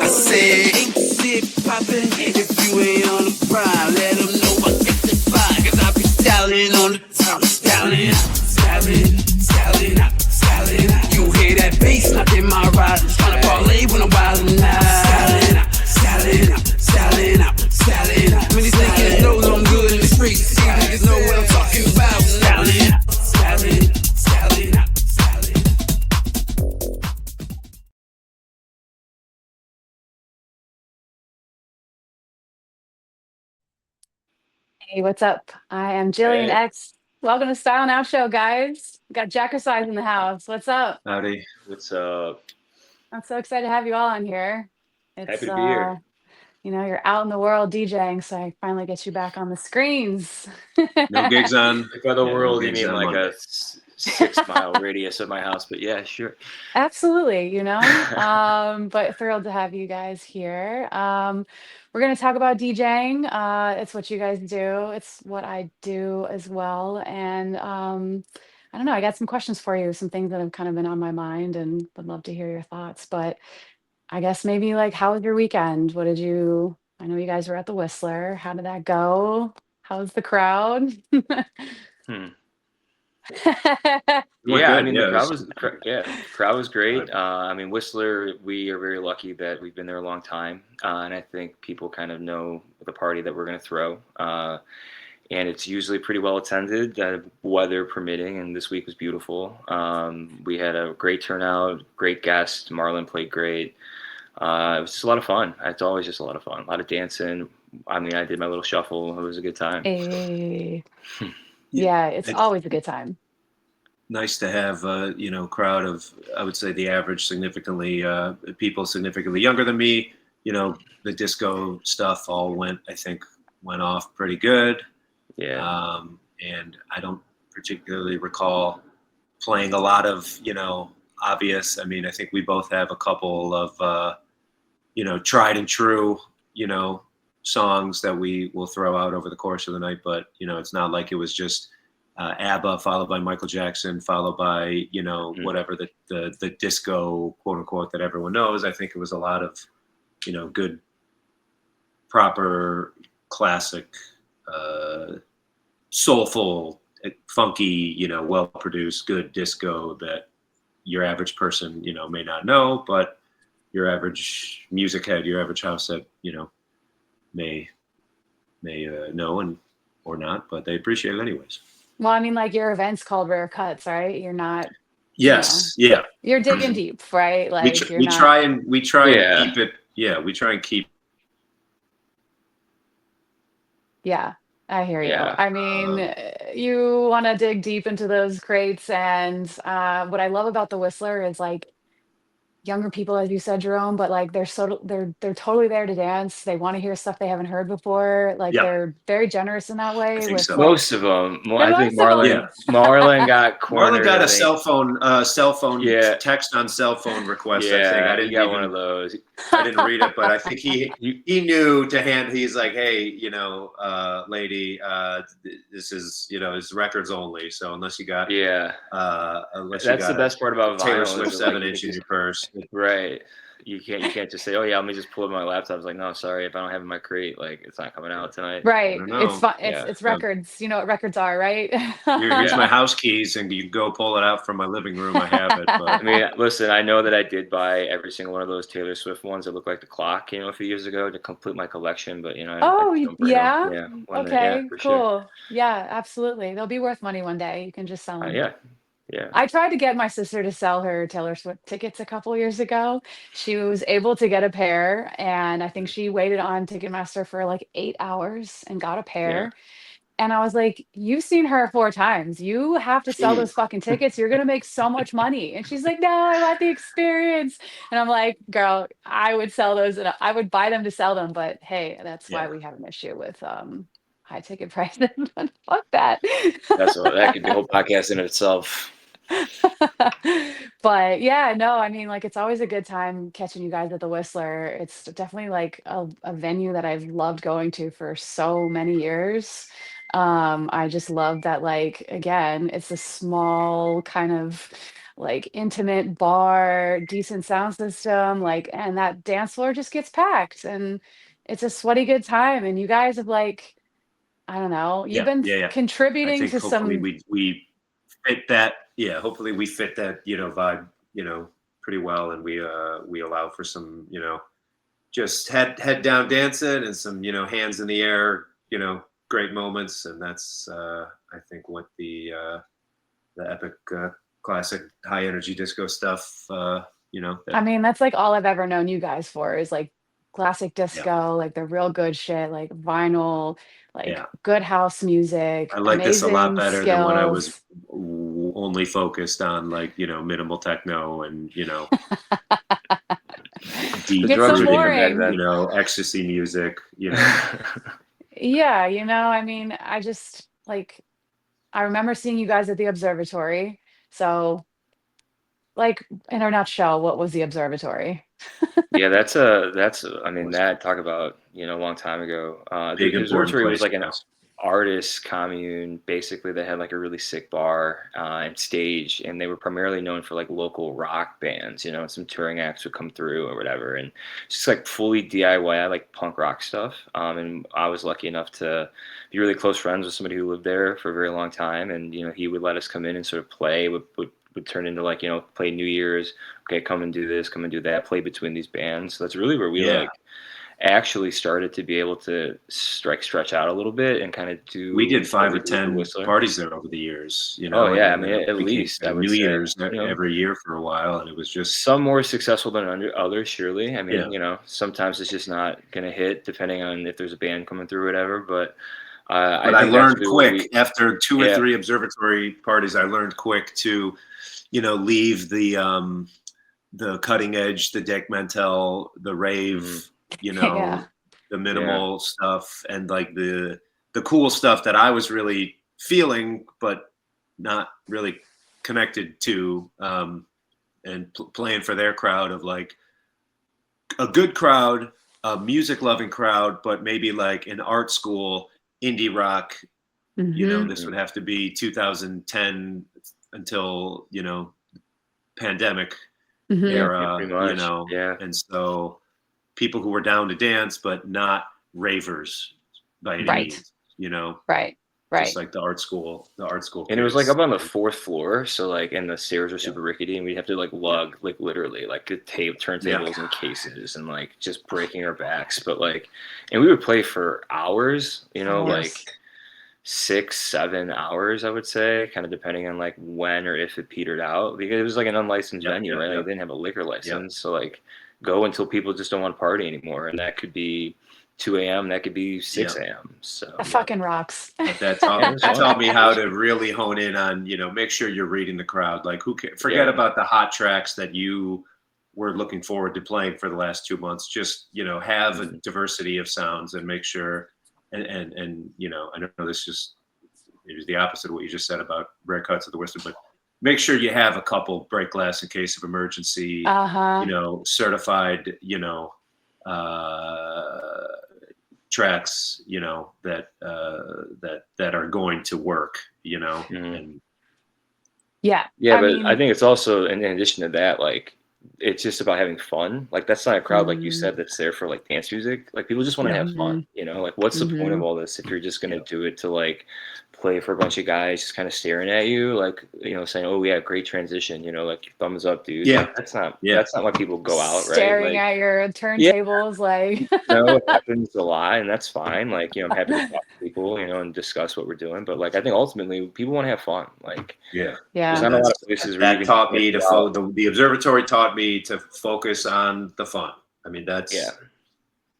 said, ain't shit poppin'. If you ain't on the grind, let them know I got the vibe. Cause I be styling on the top, styling, styling, styling. You hear that bass knocking my ride. Tryna parlay when I'm wildin' out. Styling, styling. Many niggas know I'm good in the streets. These niggas know what I'm talking about. Styling. Hey, what's up? I am Jillian Hey, X. Welcome to Style Now Show, guys. We got Jackersize in the house. What's up? Howdy. what's up? I'm so excited to have you all on here. Happy It's to be here. you're out in the world DJing, so I finally get you back on the screens. No gigs on. If by the Yeah, no world you gigs mean on like Monday. a 6 mile radius of my house, but yeah, sure. Absolutely, but thrilled to have you guys here. We're going to talk about DJing. It's what you guys do. It's what I do as well. And I don't know, I got some questions for you, some things that have kind of been on my mind and would love to hear your thoughts. But I guess maybe like, how was your weekend? I know you guys were at the Whistler. How did that go? How's the crowd? Hmm. It went Yeah, I good. mean Yeah, crowd was uh, great. I mean Whistler, we are very lucky that we've been there a long time, and I think people kind of know the party that we're going to throw. And it's usually pretty well attended, weather permitting, and this week was beautiful. We had a great turnout, great guests. Marlon played great. It was just a lot of fun. It's always just a lot of fun. A lot of dancing. I mean, I did my little shuffle. It was a good time. Eh, yeah, yeah, it's it's always a good time. nice to have crowd of, I would say, the average significantly people significantly younger than me. The disco stuff I think went off pretty good. Yeah. And I don't particularly recall playing a lot of obvious. I mean, I think we both have a couple of tried and true, you know, songs that we will throw out over the course of the night. But it's not like it was just ABBA followed by Michael Jackson followed by Mm. whatever the disco quote unquote that everyone knows. I think it was a lot of good, proper, classic, soulful, funky, well produced, good disco that your average person may not know, but your average music head, your average house head, may know and or not, but they appreciate it anyways. Well, I mean, like your event's called Rare Cuts, right? You're not, you know, Yes, yeah. you're digging deep, right? We Like tr- you're we not, try and we try and Yeah. keep it. Yeah, we try and keep. yeah, I hear you. Yeah. I mean, Um, you want to dig deep into those crates. And what I love about the Whistler is like younger people, as you said, Jerome, but like they're totally there to dance. They want to hear stuff they haven't heard before. Like yeah, they're very generous in that I way think with so. like Most of them. the I think most of Yeah, Marlon got Marlon cornered. got I a think. cell phone Yeah. text on cell phone request. I think I Yeah. He didn't got one of even those. I didn't read it, but I think You, he knew to hand. He's like, hey, lady, this is his records only. So yeah. unless you That's the got a best part about Taylor vinyl is Swift that, like seven you can inch in just your purse. right. You can't just say, oh yeah, let me just pull up my laptop. I was like, no, sorry, if I don't have it in my crate, like it's not coming out tonight. I right. don't It's know. fun. It's Yeah. it's records. You know what records are, right? Here's my Yeah. house keys, and you can go pull it out from my living room. I have it, but I mean, listen, I know that I did buy every single one of those Taylor Swift ones that look like the clock, a few years ago to complete my collection, but I Oh, just don't bring them. yeah. Yeah. One that, yeah, Okay, for sure. cool. Yeah, absolutely. They'll be worth money one day. You can just sell them. Yeah. Yeah. I tried to get my sister to sell her Taylor Swift tickets a couple years ago. She was able to get a pair, and I think she waited on Ticketmaster for like 8 hours and got a Yeah. pair. And I was like, "You've seen her 4 times. You have to sell those fucking tickets. You're gonna make so much money." And she's like, "No, I want the experience." And I'm like, "Girl, I would sell those and I would buy them to sell them, but hey, that's yeah, why we have an issue with high ticket prices. Fuck that." That could be a whole podcast in itself. But yeah, no, I mean, like it's always a good time catching you guys at the Whistler. It's definitely like a venue that I've loved going to for so many years. I just love that, like, again, it's a small kind of like intimate bar, decent sound system, like, and that dance floor just gets packed and it's a sweaty good time. And you guys have like, I don't know, you've Yeah, been yeah, yeah. I contributing think to hopefully some, we fit that. Yeah, hopefully we fit that, vibe, pretty well, and we allow for some, just head down dancing and some, hands in the air, great moments, and that's I think what the epic classic high energy disco stuff, I that mean, that's like all I've ever known you guys for is like classic yeah, disco, like the real good shit, like vinyl, like yeah. good house music, I like this a lot amazing better than when I was skills. only focused on like, minimal techno and, The deep Gets so drugs were brooding, different back boring. then. ecstasy music, Yeah, I mean, I just like I remember seeing you guys at the observatory. So, like in a nutshell, what was the observatory? Yeah, I mean, was that talk about, a long time ago. The big important observatory was place like an for us. artist commune, basically. They had like a really sick bar and stage, and they were primarily known for like local rock bands, some touring acts would come through or whatever. And just like fully DIY, like punk rock stuff. And I was lucky enough to be really close friends with somebody who lived there for a very long time. And, he would let us come in and sort of play, would turn into like, play New Year's. Okay, come and do this, come and do that, play between these bands. So that's really where we Yeah. like actually started to be able to stretch out a little bit and kind of We do did what 5 we or do with the 10 Whistler. parties there over the years, Oh and yeah, I then mean at we came least I to would New say, Year's every year for a while, and it was just some more successful than others, surely. I yeah. mean, sometimes it's just not gonna hit depending on if there's a band coming through or whatever. But I But I think that's learned really what quick we, after 2 or yeah, 3 observatory parties. I learned quick to, leave the cutting edge, the Deck Mantel, the rave, hmm Yeah. the yeah, minimal stuff, and like the cool stuff that I was really feeling, but not really connected to, and playing for their crowd of like a good crowd, a music loving crowd, but maybe like an art school indie rock. Hmm. This mhm, would have to be 2010 until pandemic Hmm. yeah, era, pretty much, yeah. and so people who were down to dance, but not ravers by any Right. means, Right. just Right. like the art school And it was like up kids. on the fourth floor, so like, and the stairs are Yeah, super rickety, and we'd have to like yeah, lug, like literally, like the tape yeah, turntables and cases, and like just breaking our backs. But like, and we would play for hours, like Hours. 6, 7 hours, I would say, kind of depending on like when or if it petered out, because it was like an unlicensed yep, venue, yep, right? Like, it yep, didn't have a liquor yep. license, so like, go until people just don't want to party anymore, and that could be 2 a.m., that could be Yeah, 6 a.m. So That yeah. fucking rocks. But that yeah, it taught was that fun. taught me how to really hone in on, make sure you're reading the crowd. Like forget Yeah. about the hot tracks that you were looking forward to playing for the last 2 months. Just, have a Mhm. diversity of sounds and make sure and I know this just it was the opposite of what you just said about rare cuts of the Western, but make sure you have a couple break glass in case of emergency, Uh-huh. certified, uh, tracks, that are going to work, Mhm. and Yeah. Yeah, I but I mean, think it's also in addition to that, like it's just about having fun. Like that's not a crowd like you mm, said that's there for like dance music. Like people just want to yeah, have fun, mhm, Like what's the point of mhm. all this if you're just gonna yeah, do it to like play for a bunch of guys just kind of staring at you, like saying, "Oh yeah, great transition," like thumbs up, dude. yeah, Like that's not yeah, that's not why people go out, right? Staring Like at your yeah, turntables like it happens a lot, and that's fine. Like I'm happy to talk to people, and discuss what we're doing. But like I think ultimately people want to have fun. Like yeah. there's Yeah. not And a lot of that's places where you that can just taught kind of me to go out. the observatory taught me to focus on the fun. I mean, Yeah. that's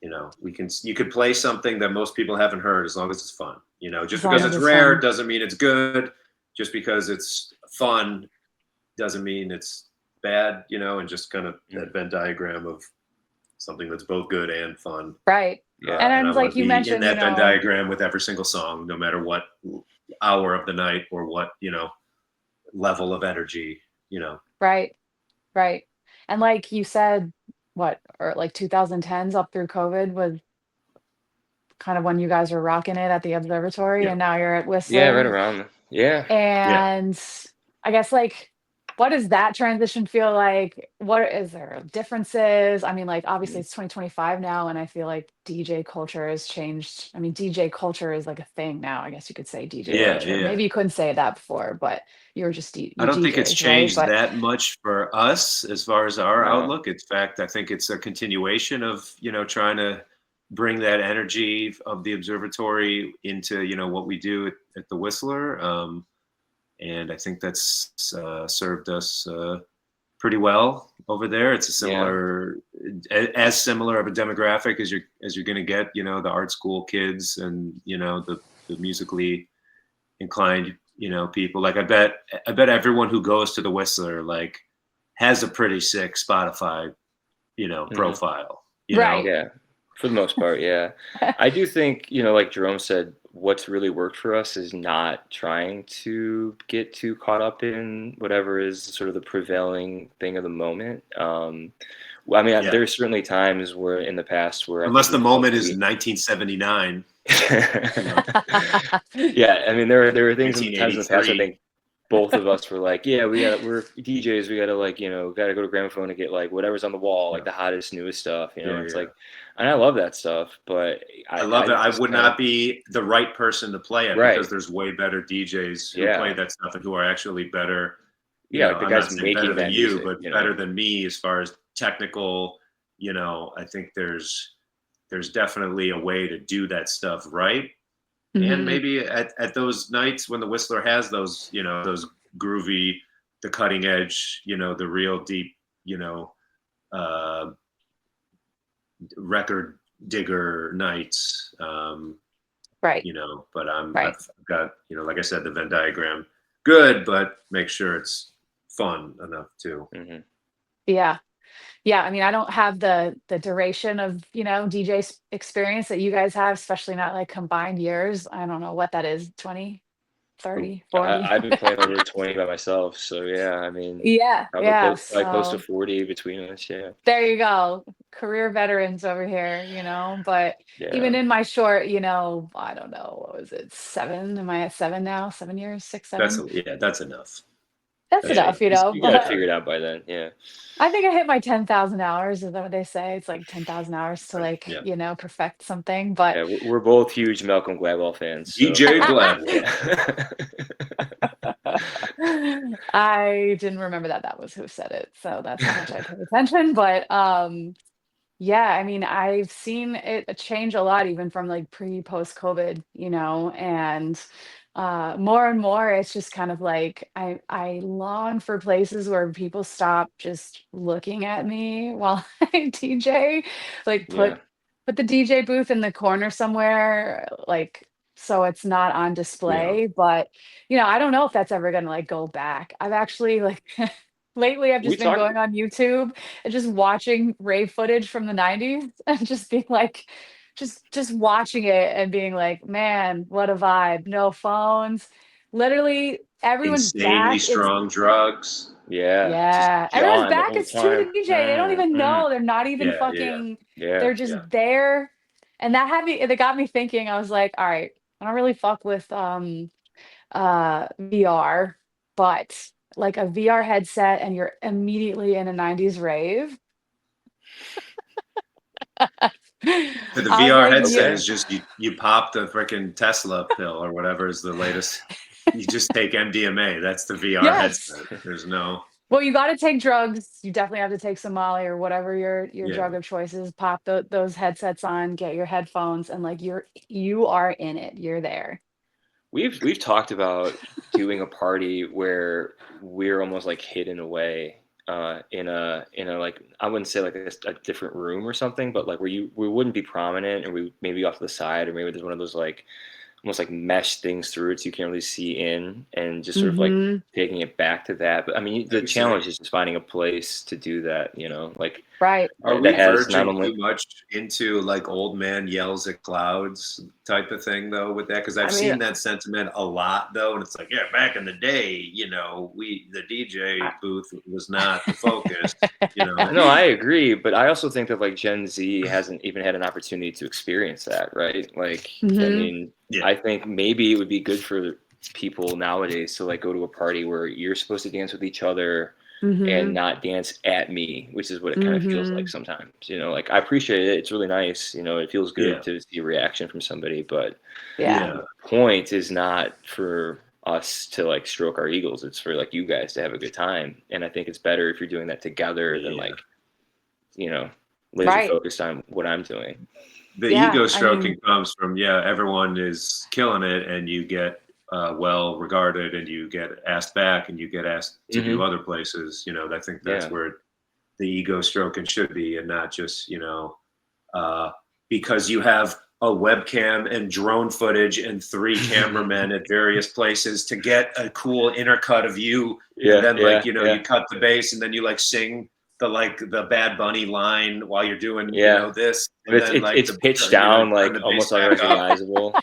you can play something that most people haven't heard as long as it's fun. As Just long because as it's it's rare fun. doesn't mean it's good. Just because it's fun doesn't mean it's bad. And just kind of that Mhm. Venn diagram of something that's both good and fun. Right. Yeah. And And I then want like to you be in mentioned, that Venn diagram with every single song, no matter what hour of the night or what level of energy. right, right. And like you said, what, or like 2010s up through COVID was kind of when you guys were rocking it at the observatory Yeah, and now you're at Yeah, right Whistler. around. Yeah. yeah, And I guess like what does that transition feel like? What is there differences? I mean, like obviously it's 2025 now, and I feel like DJ culture has changed. I mean, DJ culture is like a thing now. I guess you could say DJ Yeah. culture. Yeah. Maybe you couldn't say that before, but you were just I you don't think it's DJs, right? changed But that much for us as far as our No. outlook. In fact, I think it's a continuation of, trying to bring that energy of the observatory into, what we do at the Whistler. And I think that's served us pretty well over there. It's a similar, as similar of a demographic as you're going to get, the art school kids and, the musically inclined, people. Like I bet everyone who goes to the Whistler like has a pretty sick Spotify, profile. Right. Yeah, for the most part, yeah. I do think, like Jerome said, what's really worked for us is not trying to get too caught up in whatever is sort of the prevailing thing of the moment. I mean, Yeah. there's certainly times where in the past where Unless I the think moment is 1979, yeah, I mean, there are things in times in the past. I 1983. think both of us were like, yeah, we're DJs. We gotta like, gotta go to gramophone and get like whatever's on the wall, like the hottest, newest stuff. It's like, and I love that stuff, but I love it. I just would kinda- not be the right person to play it Right. because there's way better DJs who Yeah. play that stuff and who are actually better. Yeah, like the I'm guys not saying making better than that you, music, but better than me as far as technical. I think there's definitely a way to do that stuff right. And Mhm. maybe at those nights when the Whistler has those, those groovy, the cutting edge, the real deep, record digger nights, Right. but Right. I've got, like I said, the Venn diagram good, but make sure it's fun enough too. Mhm. Yeah. Yeah, I mean, I don't have the duration of, DJ experience that you guys have, especially not like combined years. I don't know what that is, 20, 30, 40. I've been playing over 20 by myself, so yeah, I mean, Yeah, probably yeah. close to So 40 between us. Yeah, there you go. Career veterans over here, but yeah. even in my short, I don't know, what was it, 7? Am I at 7 now? 7 years, 6, 7? That's enough. That's Yeah, enough, you got it but figured out by then. Yeah. I think I hit my 10,000 hours. Is that what they say? It's like 10,000 hours to like, Yeah. perfect something. But Yeah, we're both huge Malcolm Gladwell fans. So. DJ Gladwell. Yeah. I didn't remember that was who said it. So that's how much I pay attention. But yeah, I mean, I've seen it change a lot even from like post COVID, and more and more it's just kind of like I long for places where people stop just looking at me while I DJ, like Yeah. put the DJ booth in the corner somewhere, like so it's not on display. But I don't know if that's ever gonna like go back. I've actually like lately I've We just been talked. going on YouTube and just watching rave footage from the 90s and just being like just watching it and being like, man, what a vibe. No phones. Literally everyone's Insanely back. It's strong drugs. Yeah, just yeah. Everyone's John the back whole is to the time. DJ. They don't even know. They're not even Yeah, fucking Yeah. they're just there. And that got me thinking. I was like, all right, I don't really fuck with VR, but like a VR headset and you're immediately in a 90s rave. The I was VR like, headset Okay. is just you pop the freaking Tesla pill or whatever is the latest. You just take MDMA. That's the VR yes. headset. There's no. Well, you got to take drugs. You definitely have to take some Molly or whatever your Yeah. drug of choice is. Pop those headsets on, get your headphones, and like you are in it. You're there. We've talked about doing a party where we're almost like hidden away in a like, I wouldn't say like a different room or something, but like where we wouldn't be prominent, and we maybe off to the side, or maybe there's one of those like almost like mesh things through it so you can't really see in, and just sort of like Mhm. taking it back to that. But I mean, the That'd be challenge sick. is just finding a place to do that, like Right. Are that we has not verging only. too much into like old man yells at clouds type of thing though with that? Because I've I mean, seen that sentiment a lot though, and it's like, yeah, back in the day, the DJ I- booth was not the focus. No, I agree, but I also think that like Gen Z hasn't even had an opportunity to experience that, right? Like, I Mhm. mean, Yeah. I think maybe it would be good for people nowadays to like go to a party where you're supposed to dance with each other and Mm-hmm. not dance at me, which is what it kind of feels Mm-hmm. like sometimes. Like I appreciate it. It's really nice. It feels good Yeah. to see a reaction from somebody, but Yeah. the point is not for us to like stroke our egos. It's for like you guys to have a good time. And I think it's better if you're doing that together than Yeah. like, laser Right. focused on what I'm doing. The Yeah. ego I stroking mean, comes from, everyone is killing it, and you get well regarded, and you get asked back, and you get asked to do Hmm. other places. I think that's Yeah. where the ego stroking should be, and not just because you have a webcam and drone footage and 3 cameramen at various places to get a cool intercut of you, and Yeah. then Yeah. Yeah. you cut the bass, and then you like sing the Bad Bunny line while you're doing Yeah. this, But and then like it's the pitched you down turn like the bass almost back up. unrecognizable.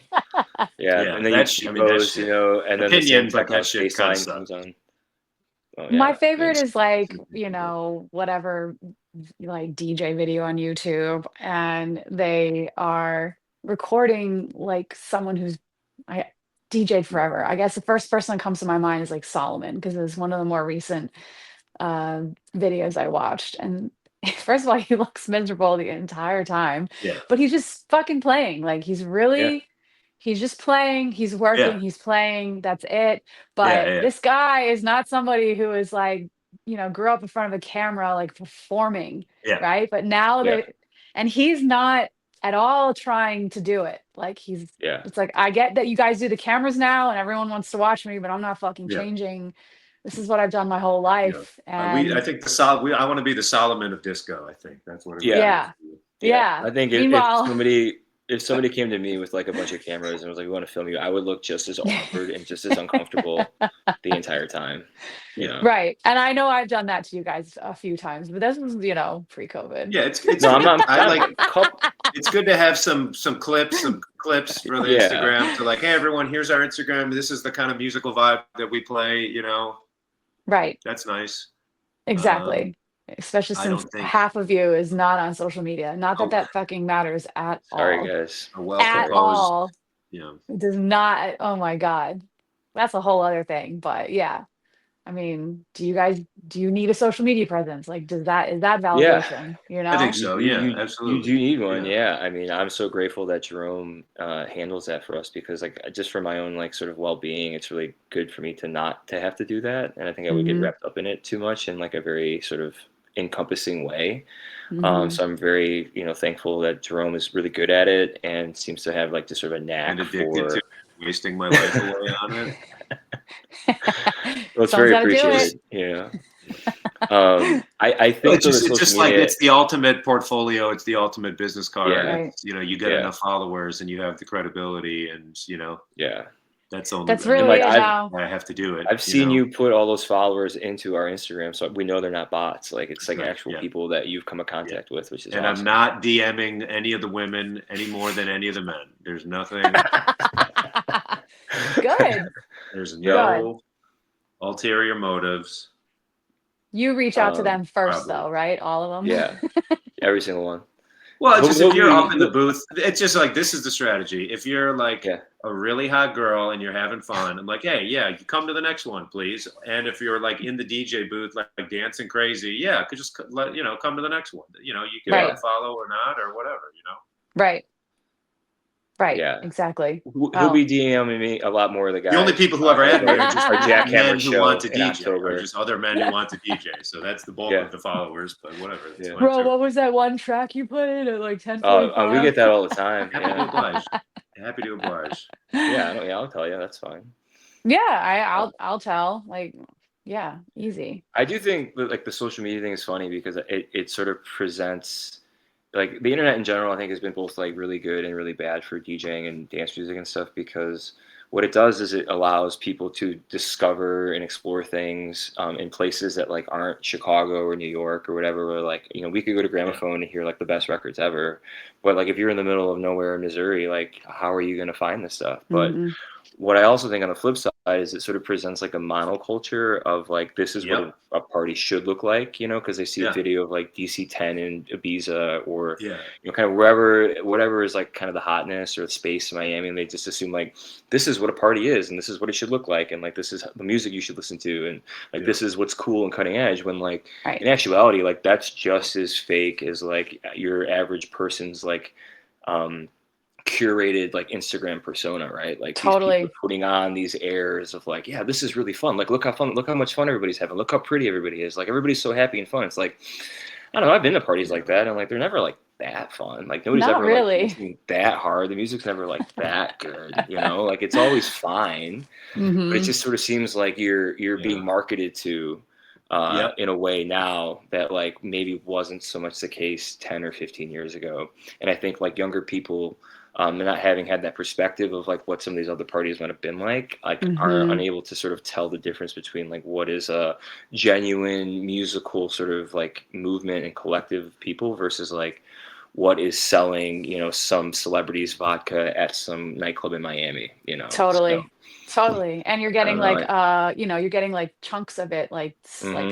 Yeah, Yeah, and then you that I mean that cheapos, shit. and then the same Opinion, but techno that shit space kind of line comes sucks. on. Oh my yeah, favorite is like, whatever like DJ video on YouTube, and they are recording like someone who's I DJ'd forever. I guess the first person that comes to my mind is like Solomon, because it's one of the more recent uh, videos I watched. And first of all, he looks miserable the entire time, Yeah, but he's just fucking playing. Like yeah, he's just playing, he's yeah, working, he's playing, that's it. yeah, But yeah, this guy is not somebody who is like, grew up in front of a camera, like performing, yeah, right? But now yeah, and he's not at all trying to do it. Like yeah, it's like, I get that you guys do the cameras now and everyone wants to watch me, but I'm not fucking yeah, changing. This is what I've done my whole yeah. life. I And think I want to be the Solomon of disco. I think that's what it yeah, really yeah, is. yeah. yeah. I think Meanwhile, if somebody came to me with like a bunch of cameras and was like, "We want to film you," I would look just as awkward and just as uncomfortable the entire time. You Yeah, know. right. And I know I've done that to you guys a few times, but this was, pre-COVID. yeah. It's No, I'm good. not. I like. Couple, It's good to have some clips for the yeah, Instagram to like, hey everyone, here's our Instagram. This is the kind of musical vibe that we play. Right. That's nice. Um, Exactly. Especially I since don't think half of you is not on social media. Not that a, that fucking matters at sorry all. guys. a well At Sorry. composed, all. you know, It does not. Oh my God. That's a whole other thing. But yeah. I mean, do you need a social media presence? Like, is that Yeah. validation, I think You, so. you Yeah, you you absolutely. do need one, Yeah, yeah. I mean, I'm so grateful that Jerome handles that for us because, like, just for my own like sort of well-being, it's really good for me to not to have to do that. And I think I would get Hmm. wrapped up in it too much in like a very sort of encompassing way. Hmm. So I'm very thankful that Jerome is really good at it and seems to have like just sort of a and knack addicted to for. wasting my life away on it. Well, it's Someone's very got to do it. appreciated. I Well, think though the it's social just like media, it's the ultimate portfolio. It's the ultimate business card. yeah, Right. It's you get yeah, enough followers and you have the credibility, and yeah. that's only. That's I mean, And really like it that's now. why I have to do it. I've seen you put all those followers into our Instagram, so we know they're not bots. Like it's That's like right. actual Yeah, people that you've come in yeah. contact with, which is And I'm awesome. not DMing any of the women any more than any of the men. There's nothing. Good. There's Yeah, Good. no ulterior motives. You reach out to them first, Probably. though, right? All of them. yeah, every single one. Well, it's He'll, just if he'll you're up be, in the booth, it's just like this is the strategy. If you're like yeah, a really hot girl and you're having fun, I'm like, hey, yeah, you come to the next one, please. And if you're like in the DJ booth, like dancing crazy, yeah, could just come to the next one. You can yeah, Right. unfollow or not or whatever. Right. Right. yeah. Exactly. He'll Oh. be DMing me a lot more of the The only guys. people who ever add me are just Our Jackhammer men who want show to in DJ, or October. just other men who want to DJ. So that's the bulk Yeah, of the followers. But whatever, that's yeah. fine Bro, too. what was that one track you put in at like We 10:45? get that all the time. Happy to Yeah, oblige. Happy to oblige. yeah. I'll tell you. That's fine. Yeah, Uh, I'll tell. Like, yeah, easy. I do think that like the social media thing is funny because it sort of presents like the internet in general. I think has been both like really good and really bad for DJing and dance music and stuff because what it does is it allows people to discover and explore things in places that like aren't Chicago or New York or whatever. Where like we could go to Yeah. Gramophone and hear like the best records ever, but like if you're in the middle of nowhere in Missouri, like how are you going to find this stuff? But Hmm. what I also think on the flip side is it sort of presents like a monoculture of like this is what Yep. a party should look like, you know, because they see a Yeah. video of like DC-10 in Ibiza or Yeah. you know kind of wherever whatever is like kind of the hotness or the space in Miami, and they just assume like this is what a party is and this is what it should look like and like this is the music you should listen to and like Yeah. this is what's cool and cutting edge when like Right. in actuality like that's just as fake as like your average person's like um curated like Instagram persona, right? Like these people are Totally. putting on these airs of like, yeah, this is really fun. Like, look how much fun everybody's having. Look how pretty everybody is. Like, everybody's so happy and fun. It's like, I don't know. I've been to parties like that, and like they're never like that fun. Like nobody's Not ever like really. dancing that hard. The music's never like that good. You know, like it's always fine, but it Hmm. just sort of seems like you're Yeah. being marketed to. Yep. In a way now that like maybe wasn't so much the case 10 or 15 years ago, and I think like younger people not having had that perspective of like what some of these other parties might have been like are Hmm. unable to sort of tell the difference between like what is a genuine musical sort of like movement and collective of people versus like what is selling, you know, some celebrities vodka at some nightclub in Miami, you know. So Totally. Totally. And you're I getting don't know. like you're getting like chunks of it, like Hmm.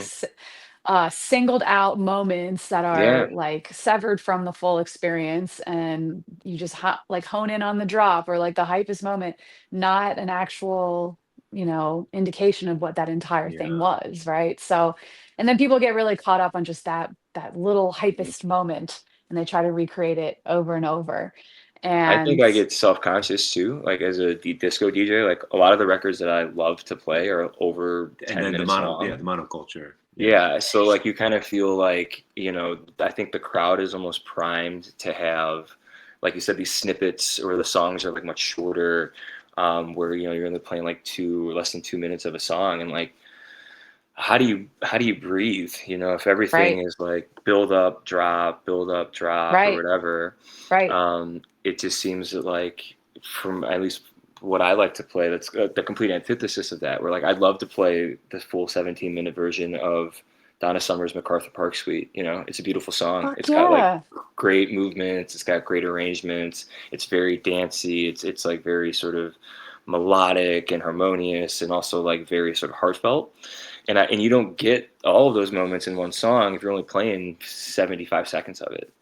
singled out moments that are Yeah. like severed from the full experience, and you just like hone in on the drop or like the hypest moment, not an actual, indication of what that entire thing Yeah. was, right? So, and then people get really caught up on just that little hypest moment, and they try to recreate it over and over. I think And I get self-conscious too, like as a disco DJ, like a lot of the records that I love to play are over And 10 then minutes the long. monoculture. Yeah. Yeah, so like you kind of feel like, you know, I think the crowd is almost primed to have, like you said, these snippets or the songs are like much shorter, where you know you're only playing like two or less than 2 minutes of a song, and like how do you breathe? You know, if everything right, is like build up, drop, or right, whatever, right. it just seems that like from at least what I like to play, that's the complete antithesis of that. Where like I'd love to play the full 17-minute version of Donna Summer's MacArthur Park Suite. You know, it's a beautiful song. Fuck It's got like yeah. great movements. It's got great arrangements. It's very dancey. It's like very sort of melodic and harmonious, and also like very sort of heartfelt. And you don't get all of those moments in one song if you're only playing 75 seconds of it.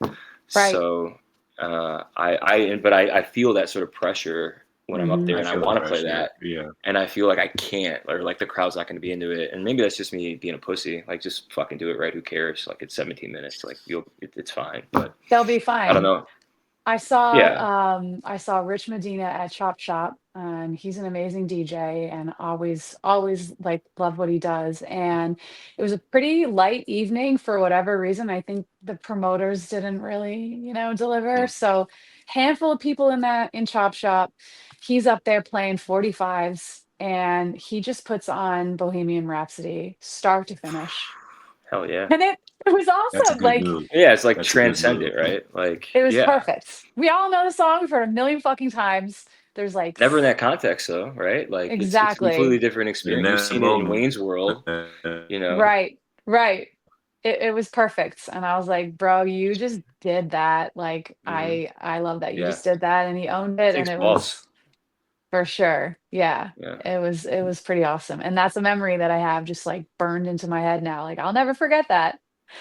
Right. So I feel that sort of pressure when I'm up Hmm. there I and I feel the want to play pressure. that, Yeah. and I feel like I can't, or like the crowd's not going to be into it, and maybe that's just me being a pussy. Like just fucking do it, right? Who cares? Like it's 17 minutes. Like it's fine. But They'll be I don't fine. know. I saw Yeah. I saw Rich Medina at Chop Shop, and he's an amazing DJ, and always like love what he does. And it was a pretty light evening for whatever reason. I think the promoters didn't really, deliver. Mm. So handful of people in Chop Shop. He's up there playing 45s, and he just puts on Bohemian Rhapsody start to finish. Hell yeah. And it was That's a awesome. good Like move. Yeah. It's like That's a good transcend move. it, right? Like it was yeah. perfect. We all know the song for a million fucking times. There's like Never in that context though, right? Like it's a completely exactly. different In experience. You've that seen it in moment. Wayne's World, you know. Right. Right. It was perfect. And I was like, bro, you just did that. Like Hmm. I love that. You Yeah. just did that, and he owned It it, and takes it balls. was for sure. Yeah. Yeah. It was pretty awesome. And that's a memory that I have just like burned into my head now. Like I'll never forget that.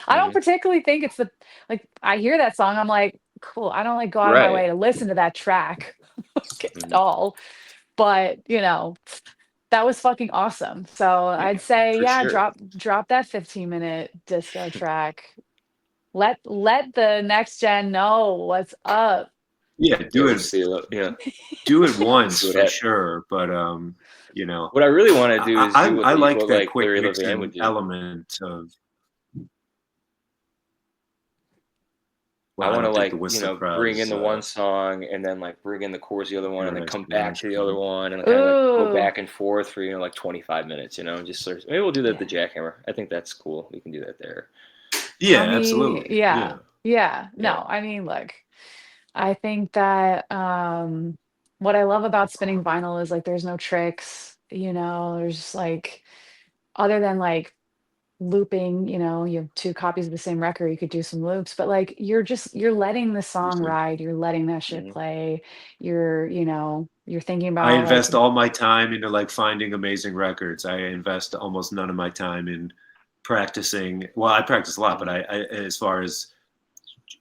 I don't Hmm. particularly think it's the like I hear that song, I'm like, cool. I don't like go out of my Right. way to listen to that track at Hmm. all. But, that was fucking awesome. So Yeah, I'd say, for yeah, sure. drop that 15-minute disco track. Let the next gen know what's up. Yeah, Yeah, we'll see. Yeah, do it we'll once see what for happens. sure. But you know, What I really want to do I, is do I like what that like quick Larry Levan mixing would do. element of. I Well, I want to don't think the like, you Whistler know, crowd bring in is the one song and then like bring in the chorus of the other one and then organized come for back that. to the other one and kind of like go Ooh, back and forth for, you know, like 25 minutes, you know, and just sort of, maybe we'll do that at the yeah. Jackhammer. I think that's cool. We can do that there. Yeah, I mean, absolutely. yeah. Yeah, Yeah. Yeah. No, I mean, look, I think that what I love about spinning vinyl is like there's no tricks, there's like other than like looping, you have two copies of the same record, you could do some loops, but like you're letting the song usually. ride, you're letting that shit Hmm. play, you're you're thinking I about like invest all my time into like finding amazing records. I invest almost none of my time in practicing. Well, I practice a lot, but I as far as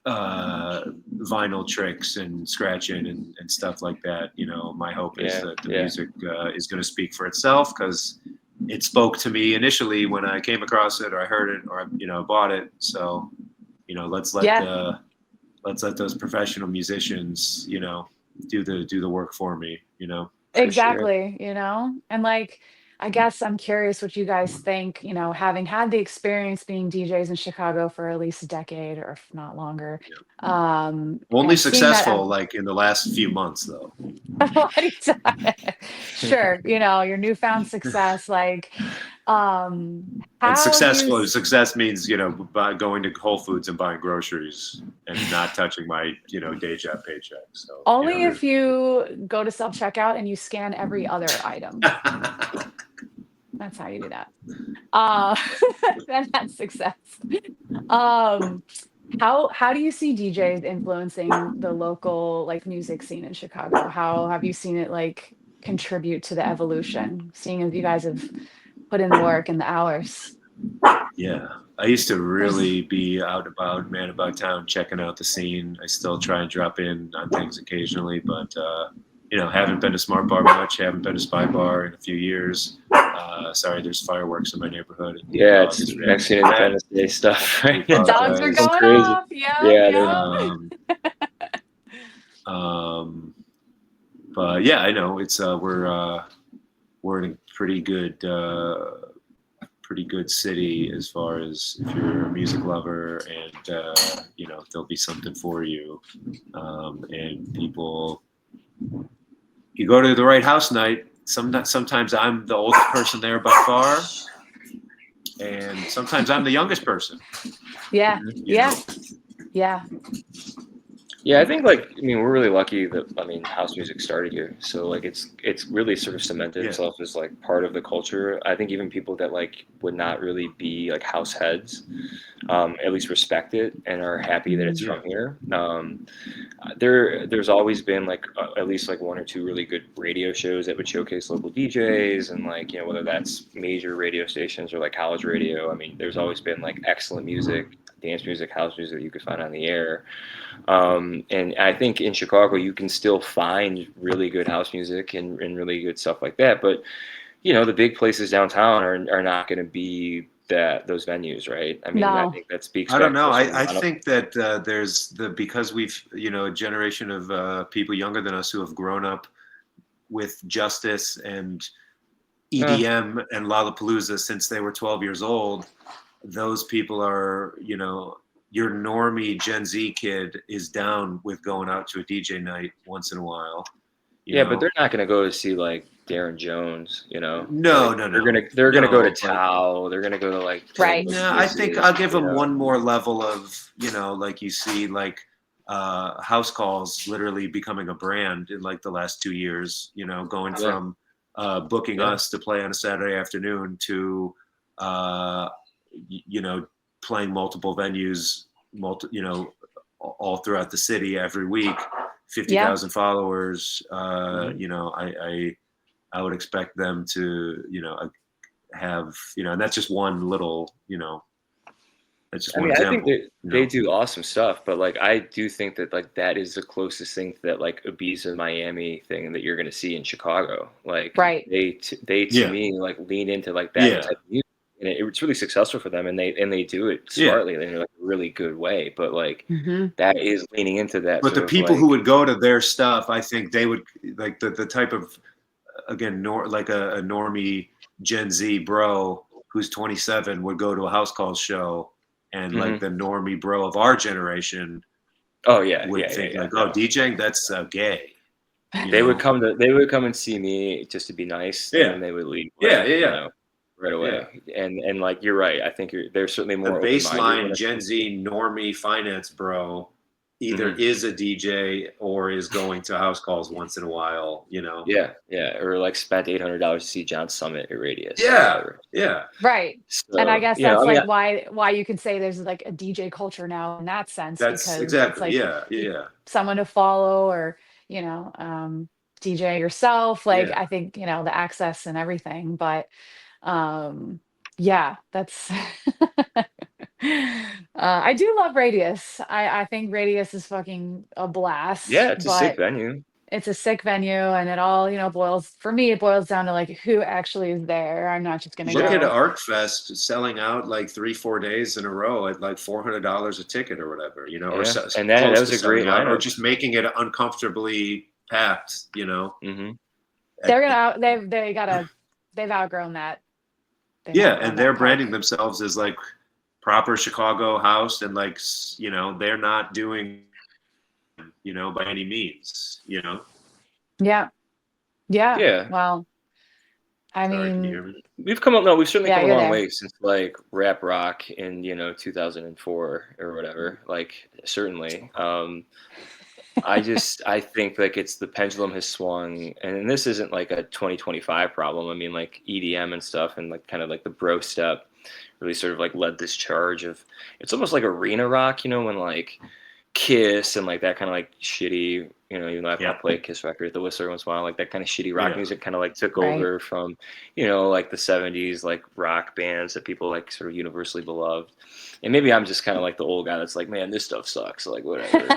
vinyl tricks and scratching and stuff like that, my hope is Yeah, that the yeah. music is going to speak for itself, because it spoke to me initially when I came across it, or I heard it, or bought it. So let's let yeah, those professional musicians do the work for me. For sure. exactly, and like I guess I'm curious what you guys think, having had the experience being DJs in Chicago for at least a decade or if not longer, Only and seeing that successful like in the last few months, though. anytime. Sure, your newfound success, like, And how do you success means by going to Whole Foods and buying groceries and not touching my day job paycheck. So only if you go to self-checkout and you scan every other item. That's how you do that. Uh, then that's success. Um, how do you see DJs influencing the local like music scene in Chicago? How have you seen it like contribute to the evolution, seeing as you guys have put in the work and the hours? Yeah, I used to There's really be out about, man about town, checking out the scene. I still try and drop in on things occasionally, but haven't been to Smart Bar much. Haven't been to Spy Bar in a few years. Sorry, there's fireworks in my neighborhood. And Yeah, dogs it's today. Mexican Independence Day stuff right the now. dogs are Apologize. Going going crazy. off. Yep, Yeah, they're Um, um, but yeah, I know it's we're in a pretty good city as far as if you're a music lover, and there'll be something for you, and people, you go to the right house night. Sometimes I'm the oldest person there by far, and sometimes I'm the youngest person. yeah, You yeah, know, yeah. Yeah, I think we're really lucky that house music started here. So like it's really sort of cemented Yeah. itself as like part of the culture. I think even people that like would not really be like house heads, at least respect it and are happy that it's Mhm. from here. There's always been like at least like one or two really good radio shows that would showcase local DJs, and like whether that's major radio stations or like college radio. I mean, there's always been like excellent music, dance music, house music that you could find on the air. And I think in Chicago you can still find really good house music and really good stuff like that. But the big places downtown are not going to be those venues, right? I mean, I No, think that speaks I don't back to know. a certain I amount of. think that because we've a generation of people younger than us who have grown up with Justice and EDM and Lollapalooza since they were 12 years old. Those people are, your normie Gen Z kid is down with going out to a DJ night once in a while. Yeah, but they're not going to go to see like Darren Jones, No, Like, no, They're no. gonna go to No, but Tao. They're gonna go to like right. no, I think I'll give them one more level of, like you see, like house calls literally becoming a brand in like the last 2 years. Going Yeah. from booking Yeah. us to play on a Saturday afternoon to playing multiple venues, all throughout the city every week. 50,000 followers. I would expect them to, have, and that's just one little, that's just I one mean, I think example. they do awesome stuff, but like I do think that like that is the closest thing to that like Ibiza, Miami thing that you're gonna see in Chicago. Like Right. they to Yeah. me like lean into like that type of music, and it's really successful for them, and they do it smartly in like a really good way. But like Hmm. that is leaning into that. But the sort of, people like, who would go to their stuff, I think they would like the type of, again, like a normie Gen Z bro who's 27 would go to a house call show, and like the normie bro of our generation oh yeah, would yeah, think yeah, like, no. oh, DJing, that's gay. They would come and see me just to be nice, and Yeah. then they would leave. Yeah, Like, yeah, yeah. right away. And like you're right. I think they're certainly The more open-minded. baseline Gen Z normie finance bro either Mhm. is a DJ or is going to house calls once in a while, Yeah, yeah, or like spent $800 to see John Summit at Radius. Or Yeah, whatever. yeah. Right. And I So guess I that's mean, like why you can say there's like a DJ culture now in that sense, That's because it's exactly, like yeah. someone to follow or, DJ yourself. Like Yeah. I think, the access and everything, but yeah, that's I do love Radius. I think Radius is fucking a blast, Yeah, it's a sick but venue. it's a sick venue and it all, it boils down to like who actually is there. I'm not just gonna Look at go. Art Fest selling out like 3-4 days in a row at like $400 a ticket or whatever, or Yeah, and that close was to a great selling out, or lineup. just making it uncomfortably packed. Hmm. They're gonna they've outgrown that. They've Yeah, outgrown and they're that branding park. themselves as like proper Chicago house, and like they're not doing by any means. Yeah. Yeah. Yeah, Well, I Sorry, can you mean, hear me? we've come up. No, we've certainly yeah, come a you're long there. way since like rap rock in 2004 or whatever. Like certainly. I think like it's the pendulum has swung, and this isn't like a 2025 problem. I mean, like EDM and stuff, and like kind of like the bro step really sort of like led this charge of it's almost like arena rock, when like Kiss and like that kind of like shitty, even though I'll Yeah, play a Kiss record at the Whistler once in a while, like that kind of shitty rock yeah, music kind of like took Right. over from, like the 70s, like rock bands that people like sort of universally beloved. And maybe I'm just kind of like the old guy that's like, man, this stuff sucks. Like whatever,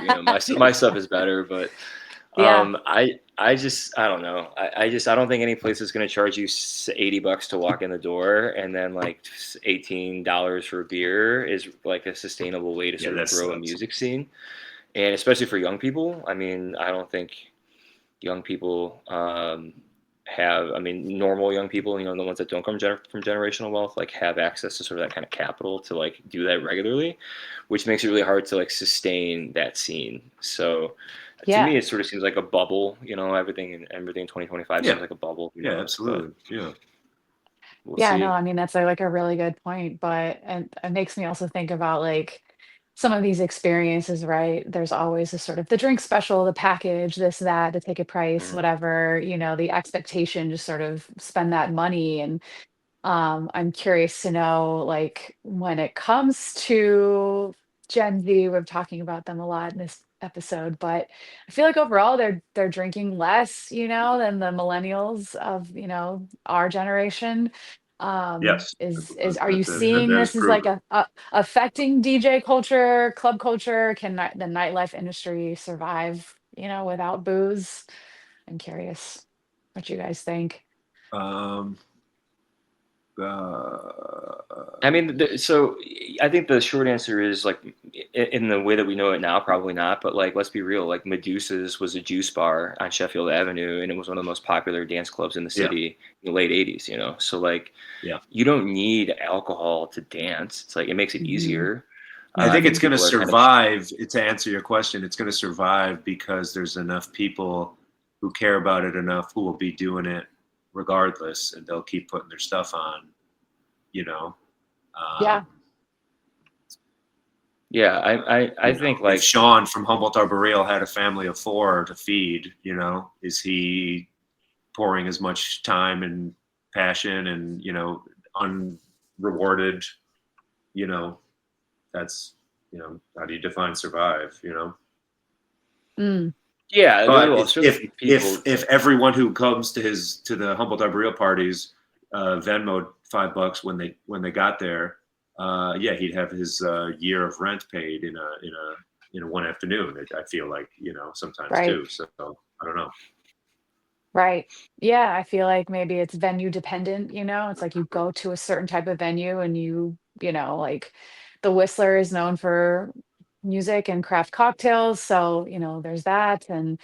my stuff is better, but Yeah. I don't know. I don't think any place is going to charge you $80 to walk in the door, and then like $18 for a beer is like a sustainable way to yeah. sort of That grow a sucks. music scene, and especially for young people. I mean, I don't think young people have. I mean, normal young people, the ones that don't come from generational wealth, like have access to sort of that kind of capital to like do that regularly, which makes it really hard to like sustain that scene. So to Yeah. me, it sort of seems like a bubble. Everything in 2025 seems Yeah, like a bubble. yeah, But absolutely. Yeah, we'll Yeah, no, see. I mean that's like a really good point, but and it makes me also think about like some of these experiences, right? There's always a sort of the drink special, the package, this, that, the ticket price, Mhm. whatever, the expectation to sort of spend that money. And I'm curious to know, like, when it comes to Gen Z, we're talking about them a lot in this episode, but I feel like overall they're drinking less, than the millennials of, our generation. yes, Is are you seeing that is this as like proven. affecting DJ culture, club culture? Can the nightlife industry survive, without booze? I'm curious what you guys think. Um, I mean, so I think the short answer is like in the way that we know it now, probably not. But like, let's be real. Like Medusa's was a juice bar on Sheffield Avenue, and it was one of the most popular dance clubs in the yeah, city in the late '80s. So like, yeah. you don't need alcohol to dance. It's like it makes it Mhm. easier. I I think Mhm. think it's going to people are kind of survive. To answer your question, it's going to survive because there's enough people who care about it enough who will be doing it regardless, and they'll keep putting their stuff on. You know, Yeah. um, yeah. I think if like Sean from Humboldt Arboreal had a family of 4 to feed, is he pouring as much time and passion and unrewarded? You know, that's how do you define survive? Mm. yeah. There But will certainly if be if people. if everyone who comes to the Humboldt Arboreal parties Venmoed $5 when they got there, yeah, he'd have his year of rent paid in a one afternoon. I feel like sometimes Right. too. So I don't know. Right. Yeah, I feel like maybe it's venue dependent, It's like you go to a certain type of venue and like the Whistler is known for music and craft cocktails, so, there's that. And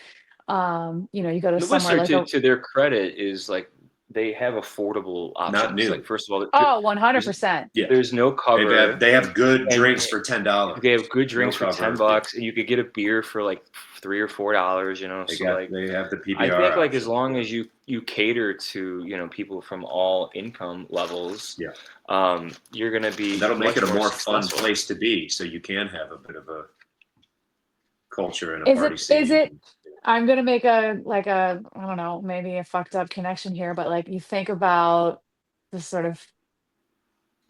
you go to And the somewhere Whistler, like a to their credit, is like they have affordable Not options. Like new. first of all, oh, there's 100%. Yeah, there's no cover, they have good and drinks for $10. they have good No drinks for ten cover. Yeah, bucks, and you could get a beer for like $3 or $4. So like, they have the I PBR think like as option. long as you cater to people from all income levels, Yeah, you're gonna be and that'll make much it a more more fun successful. place to be. So you can have a bit of a culture and a Is party it scene. I'm gonna make I don't know, maybe a fucked up connection here, but like you think about the sort of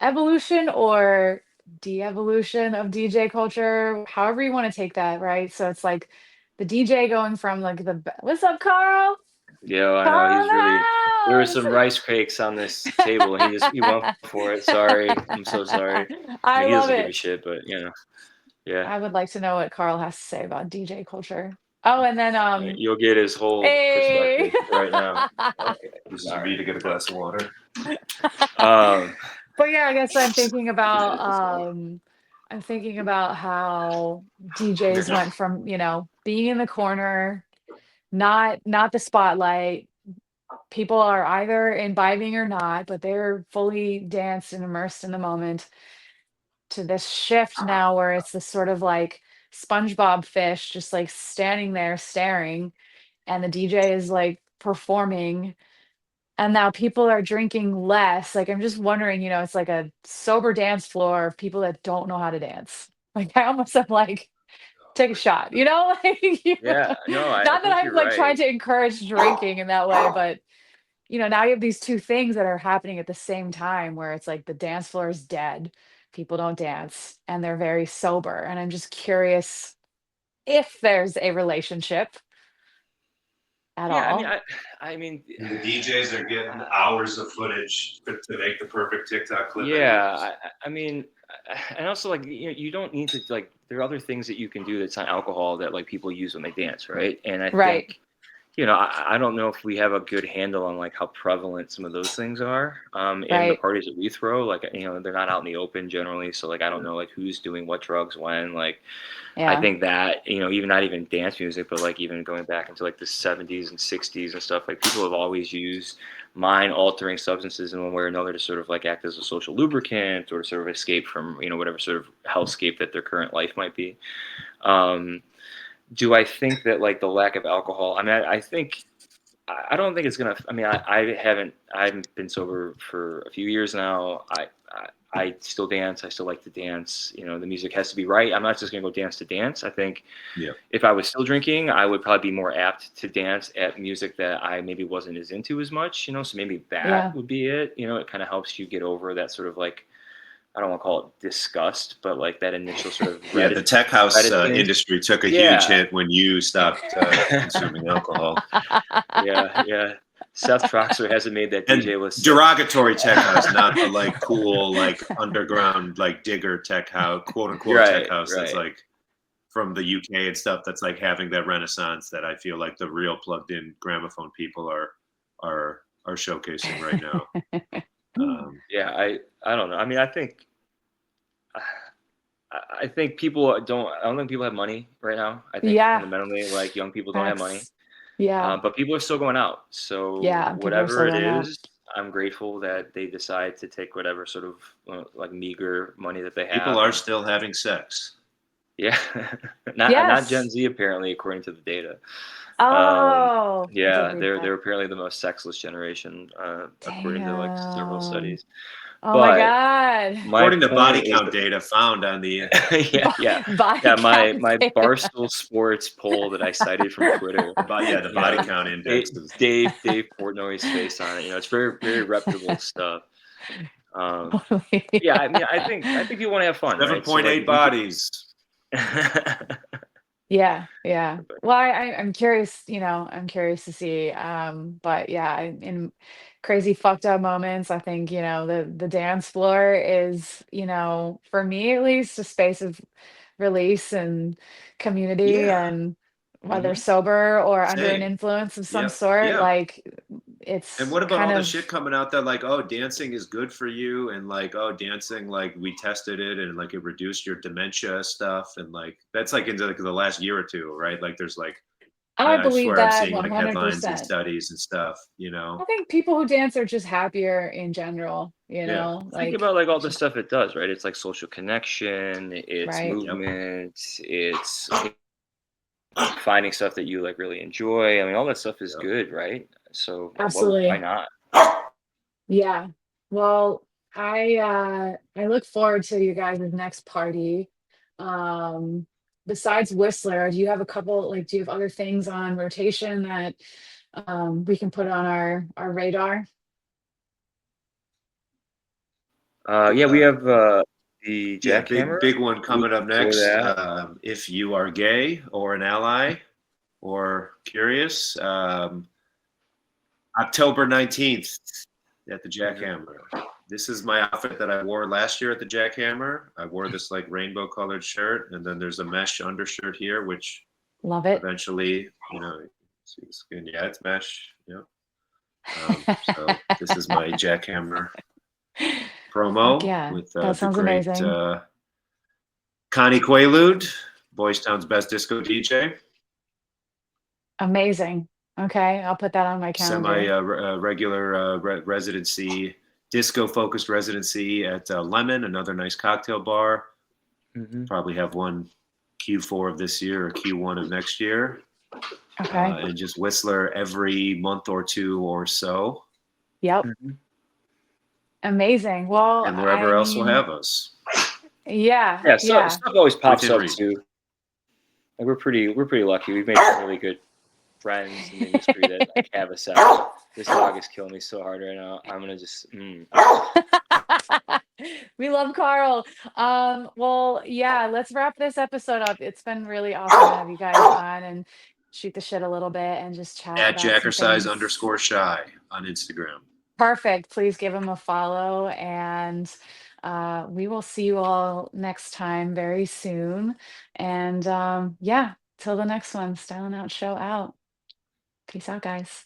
evolution or de-evolution of DJ culture, however you want to take that, right? So it's like the DJ going from like what's up, Carl? Yeah, I know Carl in he's really. There were the some house! rice cakes on this table, and he went for it. Sorry, I'm so sorry. I I mean, he love doesn't give a it. shit, but yeah. I would like to know what Carl has to say about DJ culture. Oh, and then You'll get his whole hey. perspective right now. Okay, This is all for me to get a glass of water. right. But yeah, I guess I'm thinking about how Here, DJs went from, being in the corner, not the spotlight. People are either imbibing or not, but they're fully danced and immersed in the moment, to this shift now where it's this sort of like SpongeBob fish just like standing there staring, and the DJ is like performing, and now people are drinking less. Like, I'm just wondering, it's like a sober dance floor of people that don't know how to dance. Like, I almost am like, take a shot, like, yeah, no, I not that think I'm you're like trying right. to encourage drinking in that way, but now you have these two things that are happening at the same time where it's like the dance floor is dead, people don't dance, and they're very sober. And I'm just curious if there's a relationship at Yeah, all. I mean, And the DJs are getting hours of footage to make the perfect TikTok clip. yeah, anyways. I mean, and also like you don't need to like. There are other things that you can do that's not alcohol that like people use when they dance, right? And I Right, think I don't know if we have a good handle on like how prevalent some of those things are in the right. parties that we throw. Like, they're not out in the open generally. So like, I don't know like who's doing what drugs when. Like, I Yeah. think that, even not even dance music, but like even going back into like the 70s and 60s and stuff, like people have always used mind altering substances in one way or another to sort of like act as a social lubricant or sort of escape from, whatever sort of hellscape that their current life might be. Um, do I think that like the lack of alcohol? I mean, I think I don't think it's gonna. I mean, I haven't been sober for a few years now. I still dance. I still like to dance. The music has to be right. I'm not just gonna go dance to dance. I think Yeah. if I was still drinking, I would probably be more apt to dance at music that I maybe wasn't as into as much. So maybe that Yeah. would be it. It kind of helps you get over that sort of like, I don't want to call it disgust, but like that initial sort of Yeah, the tech house reticence. industry took a huge Yeah. hit when you stopped consuming alcohol. Yeah. Seth Troxler hasn't made that And DJ list. derogatory tech house, not the like cool, like underground, like digger tech house, quote unquote tech house that's Right. like from the UK and stuff that's like having that renaissance that I feel like the real plugged in gramophone people are showcasing right now. Yeah, I don't know. I mean, I think people don't. I don't think people have money right now. I think Yeah, fundamentally, like young people don't have money, facts. Yeah, but people are still going out. So yeah, people are whatever still it going out. is, I'm grateful that they decide to take whatever sort of like meager money that they People have. are And, still having sex. yeah, not Gen Yes. Z apparently, according to the data. Oh, I did Yeah, read they're that. apparently the most sexless generation, according to like several Damn. studies. Oh my But God. my According to body point is, count data found on the internet. yeah. Body count My data. Barstool Sports poll that I cited from Twitter. The body count index is Dave Portnoy's face on it. It's very very reputable stuff. Um, yeah, I mean, I think you want to have fun, right? So like 7.8 if you could, bodies. Yeah, yeah. Well, I'm curious, I'm curious to see. But yeah, in crazy fucked up moments, I think, the dance floor is, for me at least, a space of release and community, Yeah. and whether Mhm. sober or under an Same. influence of some Yep. sort, Yeah. like And it's what about kind all the of shit coming out that like, oh, dancing is good for you, and like, oh, dancing, like we tested it and like it reduced your dementia stuff, and like that's like into like the last year or two, right? Like there's like I I believe swear I'm that seeing like headlines and 100%. studies and stuff, I think people who dance are just happier in general, Yeah. think like about like all it's the just stuff it does, right? It's like social connection, it's right. Yep. movement, it's finding stuff that you like really enjoy. I mean, all that stuff is Yep. good, right? So why Absolutely. not? Yeah. Well, I look forward to you guys' next party. Um, Besides Whistler, do you have a couple, like, do you have other things on rotation that we can put on our radar? Yeah, we Uh, have the yeah, jackhammer big one the week coming up before next. that. If you are gay or an ally or curious, October 19th at the Jackhammer. This is my outfit that I wore last year at the Jackhammer. I wore this like rainbow colored shirt, and then there's a mesh undershirt here, which Love it. eventually, see the skin. Yeah, it's mesh. Yeah. So this is my Jackhammer promo Fuck yeah. with That the sounds great amazing. Connie Quaalude, Boys Town's best disco DJ, Amazing. Okay, I'll put that on my semi calendar. regular residency, disco focused residency at Lemon, another nice cocktail bar. Mm-hmm. Probably have one Q4 of this year or Q1 of next year. Okay. And just Whistler every month or two or so. Yep. Mm-hmm. Amazing. Well, And wherever I else will mean, have us. yeah, Yeah, yeah. stuff always pops Within up reason. too. Like we're pretty lucky. We've made some really good friends in the industry that like have us out. This dog is killing me so hard right now. I'm gonna just. We love Carl. Well, yeah, let's wrap this episode up. It's been really awesome to have you guys on and shoot the shit a little bit and just chat At about some things. Jackersize_shy on Instagram. Perfect. Please give him a follow, and we will see you all next time very soon. And yeah, till the next one, Styling Out Show out. Peace out, guys.